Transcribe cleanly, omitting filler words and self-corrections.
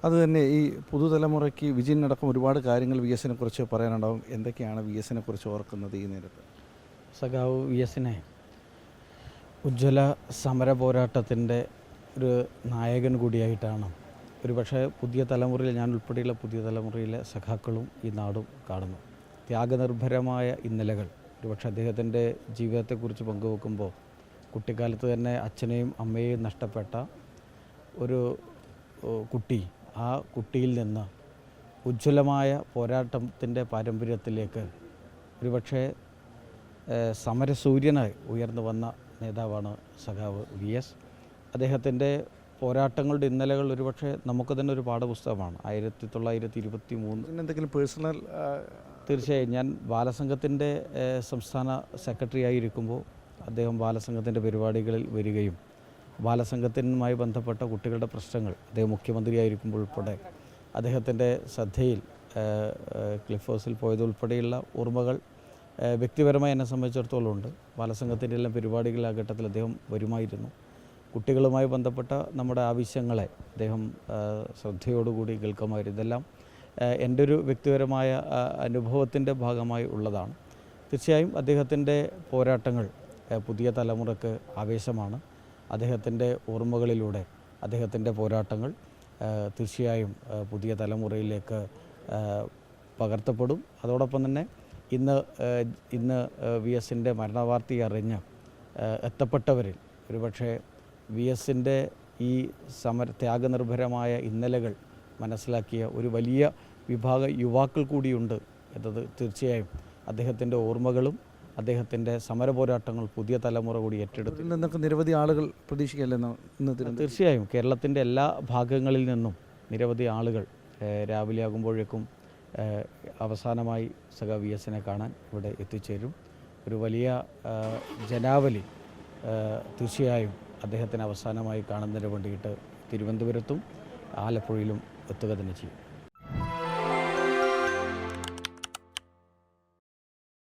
അതുതന്നെ ഈ പുതുതലമുറയ്ക്ക് വിജയനടക്കം ഒരുപാട് കാര്യങ്ങൾ വി എസിനെ കുറിച്ച് പറയാനുണ്ടാകും. എന്തൊക്കെയാണ് വി എസിനെ കുറിച്ച് ഓർക്കുന്നത് ഈ നേരത്ത്? സഖാവ് വി എസിനെ ഉജ്ജ്വല സമര പോരാട്ടത്തിൻ്റെ ഒരു നായകൻ കൂടിയായിട്ടാണ് ഒരുപക്ഷെ പുതിയ തലമുറയിൽ, ഞാൻ ഉൾപ്പെടെയുള്ള പുതിയ തലമുറയിലെ സഖാക്കളും ഈ നാടും കാണുന്നു. ത്യാഗനിർഭരമായ ഇന്നലകൾ ഒരുപക്ഷെ അദ്ദേഹത്തിൻ്റെ ജീവിതത്തെക്കുറിച്ച് പങ്കുവെക്കുമ്പോൾ കുട്ടിക്കാലത്ത് തന്നെ അച്ഛനെയും അമ്മയെയും നഷ്ടപ്പെട്ട ഒരു കുട്ടി, ആ കുട്ടിയിൽ നിന്ന് ഉജ്ജ്വലമായ പോരാട്ടത്തിൻ്റെ പാരമ്പര്യത്തിലേക്ക് ഒരുപക്ഷെ സമരസൂര്യനായി ഉയർന്നു വന്ന നേതാവാണ് സഖാവ് വി എസ്. അദ്ദേഹത്തിൻ്റെ പോരാട്ടങ്ങളുടെ ഇന്നലകൾ ഒരുപക്ഷെ നമുക്ക് തന്നെ ഒരു പാഠപുസ്തകമാണ്. 1923 എന്തെങ്കിലും പേഴ്സണൽ? തീർച്ചയായും ഞാൻ ബാലസംഘത്തിൻ്റെ സംസ്ഥാന സെക്രട്ടറി ആയിരിക്കുമ്പോൾ അദ്ദേഹം ബാലസംഘത്തിൻ്റെ പരിപാടികളിൽ വരികയും ബാലസംഘത്തിനുമായി ബന്ധപ്പെട്ട കുട്ടികളുടെ പ്രശ്നങ്ങൾ അദ്ദേഹം മുഖ്യമന്ത്രിയായിരിക്കുമ്പോൾ ഉൾപ്പെടെ അദ്ദേഹത്തിൻ്റെ ശ്രദ്ധയിൽ ക്ലിഫ് ഹൗസിൽ പോയതുൾപ്പെടെയുള്ള ഓർമ്മകൾ വ്യക്തിപരമായി എന്നെ സംബന്ധിച്ചിടത്തോളം ഉണ്ട്. ബാലസംഘത്തിൻ്റെ എല്ലാം പരിപാടികൾ ആ ഘട്ടത്തിൽ അദ്ദേഹം വരുമായിരുന്നു. കുട്ടികളുമായി ബന്ധപ്പെട്ട നമ്മുടെ ആവശ്യങ്ങളെ അദ്ദേഹം ശ്രദ്ധയോടുകൂടി കേൾക്കുമായിരുന്നു. ഇതെല്ലാം എൻ്റെ ഒരു വ്യക്തിപരമായ അനുഭവത്തിൻ്റെ ഭാഗമായി ഉള്ളതാണ്. തീർച്ചയായും അദ്ദേഹത്തിൻ്റെ പോരാട്ടങ്ങൾ പുതിയ തലമുറക്ക് ആവേശമാണ്. അദ്ദേഹത്തിൻ്റെ ഓർമ്മകളിലൂടെ അദ്ദേഹത്തിൻ്റെ പോരാട്ടങ്ങൾ തീർച്ചയായും പുതിയ തലമുറയിലേക്ക് പകർത്തപ്പെടും. അതോടൊപ്പം തന്നെ ഇന്ന് വി എസിൻ്റെ മരണവാർത്ത അറിഞ്ഞ് എത്തപ്പെട്ടവരിൽ ഒരുപക്ഷെ വി എസിൻ്റെ ഈ ത്യാഗനിർഭരമായ ഇന്നലകൾ മനസ്സിലാക്കിയ ഒരു വലിയ വിഭാഗം യുവാക്കൾ കൂടിയുണ്ട് എന്നത് തീർച്ചയായും അദ്ദേഹത്തിൻ്റെ ഓർമ്മകളും അദ്ദേഹത്തിൻ്റെ സമരപോരാട്ടങ്ങൾ പുതിയ തലമുറ കൂടി ഏറ്റെടുത്തു. ഇതിൽ നിന്നൊക്കെ നിരവധി ആളുകൾ പ്രതീക്ഷിക്കല്ലെന്ന് തീർച്ചയായും കേരളത്തിൻ്റെ എല്ലാ ഭാഗങ്ങളിൽ നിന്നും നിരവധി ആളുകൾ രാവിലെ ആകുമ്പോഴേക്കും അവസാനമായി സഖാവ് വി എസിനെ കാണാൻ ഇവിടെ എത്തിച്ചേരും. ഒരു വലിയ ജനാവലി തീർച്ചയായും അദ്ദേഹത്തിന് അവസാനമായി കാണുന്നതിന് വേണ്ടിയിട്ട് തിരുവനന്തപുരത്തും ആലപ്പുഴയിലും എത്തുക തന്നെ ചെയ്യും.